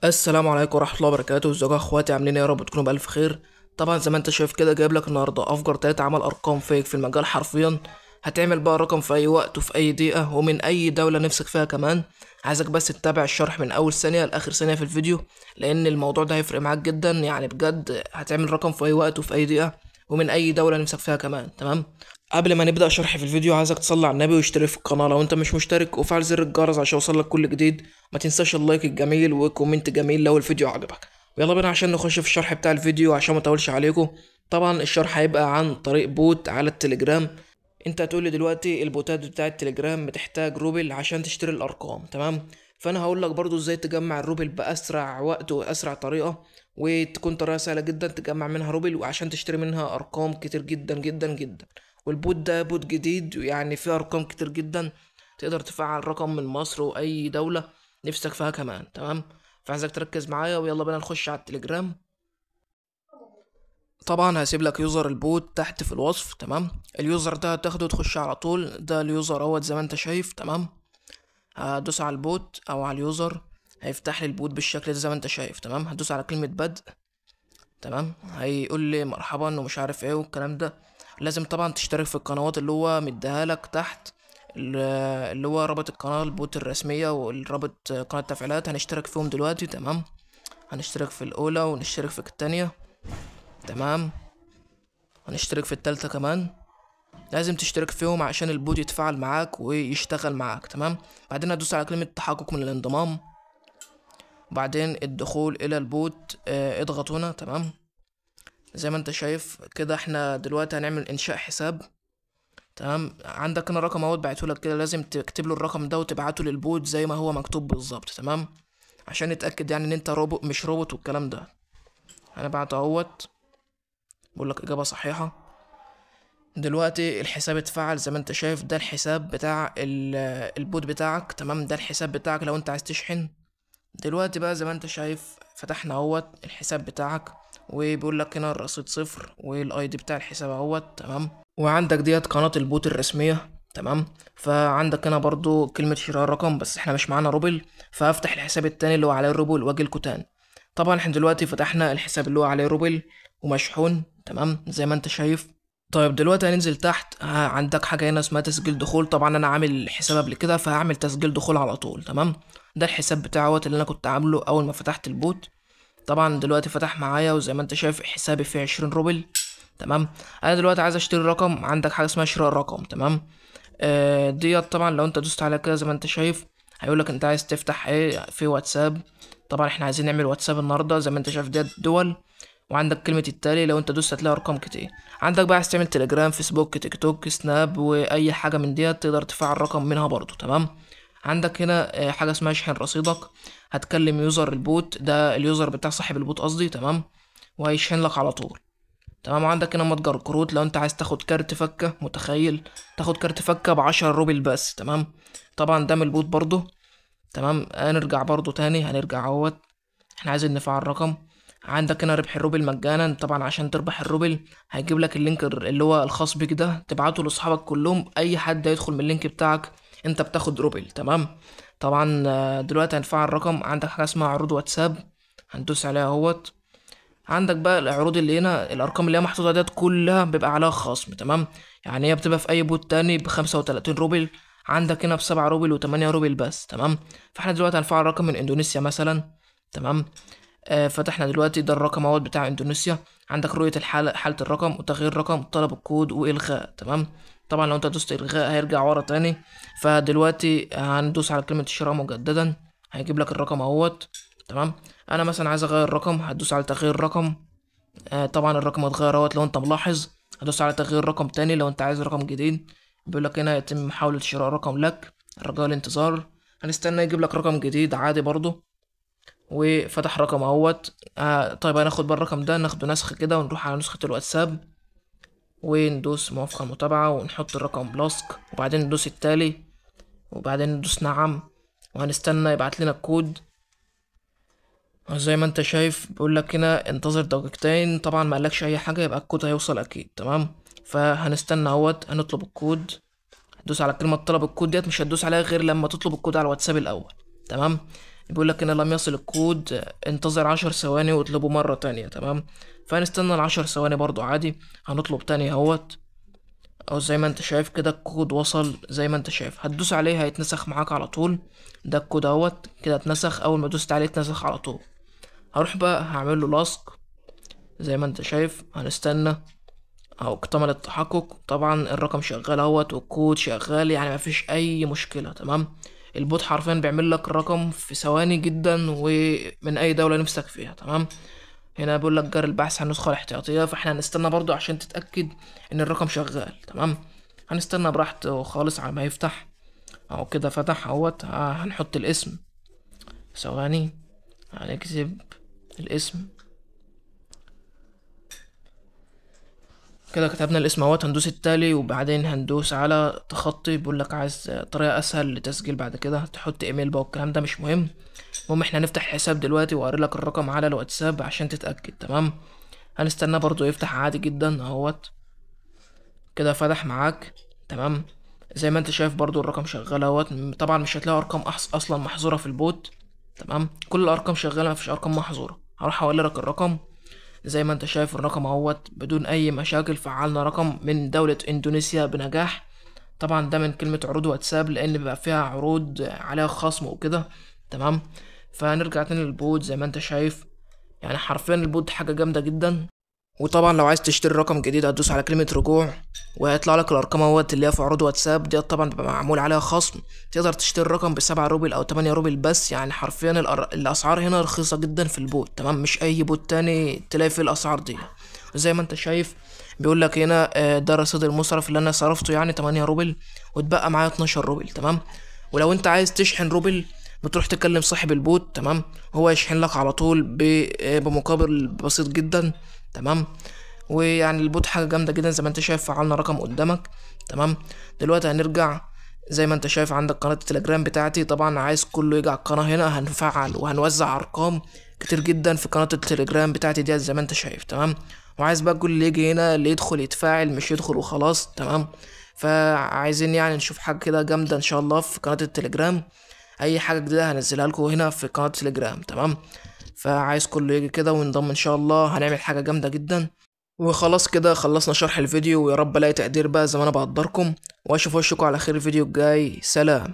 السلام عليكم ورحمة الله وبركاته. ازيكم يا اخواتي؟ عاملين ايه؟ يا رب تكونوا بألف خير. طبعا زي ما انت شايف كده جايب لك النهارده افجر تلاتة عمل ارقام فيك في المجال حرفيا. هتعمل بقى رقم في اي وقت وفي اي دقيقة ومن اي دولة نفسك فيها كمان. عايزك بس تتابع الشرح من اول ثانية لاخر ثانية في الفيديو، لان الموضوع ده هيفرق معاك جدا. يعني بجد هتعمل رقم في اي وقت وفي اي دقيقة ومن اي دولة نفسك فيها كمان. تمام. قبل ما نبدأ شرح في الفيديو عايزك تصلي على النبي واشترك في القناة لو انت مش مشترك، وفعل زر الجرس عشان يوصلك كل جديد. ما تنساش اللايك الجميل وكومنت جميل لو الفيديو عجبك. ويلا بينا عشان نخش في الشرح بتاع الفيديو عشان ما اطولش عليكم. طبعا الشرح هيبقى عن طريق بوت على التليجرام. انت هتقول لي دلوقتي البوتات بتاع التليجرام بتحتاج روبل عشان تشتري الارقام، تمام؟ فانا هقول لك برضو ازاي تجمع الروبل باسرع وقت واسرع طريقة، وتكون طريقة سهلة جدا تجمع منها روبل وعشان تشتري منها ارقام كتير جدا جدا جدا. والبوت ده بوت جديد يعني فيه ارقام كتير جدا. تقدر تفعل رقم من مصر واي دولة نفسك فيها كمان، تمام؟ فعايزك تركز معايا ويلا بينا نخش على التليجرام. طبعا هسيب لك يوزر البوت تحت في الوصف، تمام؟ اليوزر ده هتاخده تخش على طول، ده اليوزر اهوت زي ما انت شايف، تمام؟ هدوس على البوت او على اليوزر، هيفتح لي البوت بالشكل ده زي ما انت شايف، تمام؟ هدوس على كلمة بدء، تمام؟ هيقول لي مرحبا ومش عارف ايه والكلام ده. لازم طبعا تشترك في القنوات اللي هو مديها لك تحت، ال- اللي هو رابط القناة البوت الرسمية والرابط قناة التفعيلات هنشترك فيهم دلوقتي، تمام؟ هنشترك في الأولى ونشترك في التانية، تمام؟ هنشترك في التالتة كمان. لازم تشترك فيهم عشان البوت يتفاعل معاك ويشتغل معاك، تمام؟ بعدين هدوس على كلمة تحقق من الانضمام، وبعدين الدخول إلى البوت. اضغط هنا، تمام؟ زي ما انت شايف كده احنا دلوقتي هنعمل انشاء حساب، تمام؟ عندك هنا رقم اهوت بعتهولك كده، لازم تكتب له الرقم ده وتبعته للبوت زي ما هو مكتوب بالظبط، تمام؟ عشان نتاكد يعني ان انت روبوت مش روبوت والكلام ده. انا بعته اهوت، بقول لك اجابه صحيحه. دلوقتي الحساب اتفعل زي ما انت شايف، ده الحساب بتاع البوت بتاعك، تمام؟ ده الحساب بتاعك لو انت عايز تشحن. دلوقتي بقى زي ما انت شايف فتحنا اهوت الحساب بتاعك، وبيقول لك هنا الرصيد صفر والاي دي بتاع الحساب اهوت، تمام؟ وعندك ديت قناة البوت الرسمية، تمام؟ فعندك هنا برضو كلمة شراء رقم، بس احنا مش معانا روبل، فهفتح الحساب التاني اللي هو عليه الروبل واجيلكوا تاني. طبعا احنا دلوقتي فتحنا الحساب اللي هو عليه روبل ومشحون، تمام؟ زي ما انت شايف. طيب دلوقتي هننزل تحت، عندك حاجة هنا اسمها تسجيل دخول. طبعا انا عامل حساب قبل كده فهعمل تسجيل دخول على طول، تمام؟ ده الحساب بتاعه اللي انا كنت عامله اول ما فتحت البوت. طبعا دلوقتي فتح معايا وزي ما انت شايف حسابي فيه 20 روبل، تمام؟ انا دلوقتي عايز اشتري رقم، عندك حاجه اسمها شراء رقم، تمام؟ ديت طبعا لو انت دوست على كده زي ما انت شايف هيقولك انت عايز تفتح ايه في واتساب. طبعا احنا عايزين نعمل واتساب النهارده زي ما انت شايف ديت دول. وعندك كلمة التالي، لو انت دوست هتلاقي ارقام كتير. عندك بقى عايز تعمل تليجرام، فيسبوك، تيك توك، سناب، واي حاجة من ديت تقدر تفعل رقم منها برضو، تمام؟ عندك هنا حاجة اسمها شحن رصيدك. هتكلم يوزر البوت، ده اليوزر بتاع صاحب البوت قصدي، تمام؟ وهيشحن لك على طول، تمام؟ وعندك هنا متجر كروت، لو انت عايز تاخد كارت فكة، متخيل تاخد كارت فكة ب10 روبل بس، تمام؟ طبعا ده من البوت برضو، تمام؟ هنرجع برضو تاني، هنرجع اهوت، احنا عايزين نفعل رقم. عندك هنا ربح الروبل مجانا. طبعا عشان تربح الروبل هيجيب لك اللينك اللي هو الخاص بيك ده، تبعته لاصحابك كلهم، اي حد هيدخل من اللينك بتاعك انت بتاخد روبل، تمام؟ طبعا دلوقتي هنفعل رقم. عندك حاجه اسمها عروض واتساب، هندوس عليها اهوت. عندك بقى العروض اللي هنا، الارقام اللي هي محطوطه ديت كلها بيبقى عليها خصم، تمام؟ يعني هي بتبقى في اي بوت تاني ب35 روبل، عندك هنا ب7 روبل و8 روبل بس، تمام؟ فاحنا دلوقتي هنفعل رقم من اندونيسيا مثلا، تمام؟ فتحنا دلوقتي ده الرقم اهوت بتاع اندونيسيا. عندك رؤية الحالة، حالة الرقم وتغيير الرقم، طلب الكود والغاء، تمام؟ طبعا لو انت دوست الغاء هيرجع ورا تاني. فدلوقتي هندوس على كلمة الشراء مجددا، هيجيب لك الرقم اهوت، تمام؟ انا مثلا عايز اغير الرقم، هتدوس على تغيير الرقم. طبعا الرقم اتغير اهوت لو انت ملاحظ. هدوس على تغيير رقم تاني لو انت عايز رقم جديد. بيقول لك هنا يتم محاولة شراء رقم لك، رجاء الانتظار. هنستنى يجيب لك رقم جديد عادي برضو. وفتح رقم اهوت. طيب هناخد بقى الرقم ده ناخده نسخ كده ونروح على نسخة الواتساب، وندوس موافقة متابعة ونحط الرقم بلاسك، وبعدين ندوس التالي، وبعدين ندوس نعم، وهنستنى يبعت لنا الكود. زي ما انت شايف بيقول لك هنا انتظر دقيقتين. طبعا ما قالكش اي حاجة، يبقى الكود هيوصل اكيد، تمام؟ فهنستنى اهوت، هنطلب الكود. هتدوس على كلمة طلب الكود ديت، مش هتدوس عليها غير لما تطلب الكود على الواتساب الاول، تمام؟ بيقول لك هنا لم يصل الكود، انتظر 10 ثواني واطلبه مرة تانية. تمام، فهنستنى ال10 ثواني برضو عادي، هنطلب تاني اهوت. او زي ما انت شايف كده الكود وصل، زي ما انت شايف هتدوس عليه هيتنسخ معاك على طول. ده الكود اهوت كده اتنسخ، اول ما دوست عليه اتنسخ على طول. هروح بقى هعمل له لاصق زي ما انت شايف، هنستنى او اكتمل التحقق. طبعا الرقم شغال اهوت والكود شغال، يعني مفيش اي مشكلة. تمام، البوت حرفيا بيعمل لك الرقم في ثواني جدا ومن اي دولة نفسك فيها. تمام، هنا بيقول لك جرى البحث عن النسخة الاحتياطية، فاحنا هنستنى برضو عشان تتأكد ان الرقم شغال. تمام، هنستنى براحته خالص على ما يفتح. او كده فتح اهوت. هنحط الاسم، ثواني هنكتب الاسم كده. كتبنا الاسم اهوت، هندوس التالي وبعدين هندوس على تخطي. بيقول لك عايز طريقة اسهل لتسجيل بعد كده، تحط ايميل بقى والكلام ده مش مهم. المهم احنا هنفتح الحساب دلوقتي واوري لك الرقم على الواتساب عشان تتأكد. تمام، هنستنى برضو يفتح عادي جدا اهوت كده، فتح معاك. تمام، زي ما انت شايف برضو الرقم شغال اهوت. طبعا مش هتلاقي ارقام اصلا محظورة في البوت. تمام، كل الارقام شغالة، مفيش ارقام محظورة. هروح اوري لك الرقم. زي ما انت شايف الرقم اهوت بدون اي مشاكل، فعلنا رقم من دولة اندونيسيا بنجاح. طبعا ده من كلمة عروض واتساب، لان بيبقى فيها عروض عليها خصم وكده. تمام، فنرجع تاني للبوت. زي ما انت شايف يعني حرفيا البوت حاجة جامدة جدا. وطبعا لو عايز تشتري رقم جديد هتدوس على كلمة رجوع وهيطلع لك الارقام اهوت اللي هي في عروض واتساب دي. طبعا بيبقى معمول عليها خصم، تقدر تشتري الرقم ب7 روبل او 8 روبل بس. يعني حرفيا الاسعار هنا رخيصة جدا في البوت. تمام، مش اي بوت تاني تلاقي فيه الاسعار دي. زي ما انت شايف بيقول لك هنا ده رصيد المصرف اللي انا صرفته، يعني 8 روبل واتبقى معايا 12 روبل. تمام، ولو انت عايز تشحن روبل بتروح تكلم صاحب البوت. تمام، هو يشحن لك على طول بمقابل بسيط جدا. تمام، ويعني البوت حاجة جامدة جدا. زي ما انت شايف فعلنا رقم قدامك. تمام، دلوقتي هنرجع. زي ما انت شايف عندك قناة التليجرام بتاعتي، طبعا عايز كله يجي على القناة هنا. هنفعل وهنوزع ارقام كتير جدا في قناة التليجرام بتاعتي دي زي ما انت شايف. تمام، وعايز بقى كل اللي يجي هنا اللي يدخل يتفاعل، مش يدخل وخلاص. تمام، فعايزين يعني نشوف حاجة كده جامدة ان شاء الله في قناة التليجرام. اي حاجة جديدة هنزلها لكم هنا في قناة التليجرام. تمام، فعايز كله يجي كده وينضم ان شاء الله، هنعمل حاجة جامدة جدا. وخلاص كده خلصنا شرح الفيديو، ويا رب الاقي تقدير بقى زي ما انا بقدركم، واشوف وشكم على خير الفيديو الجاي. سلام.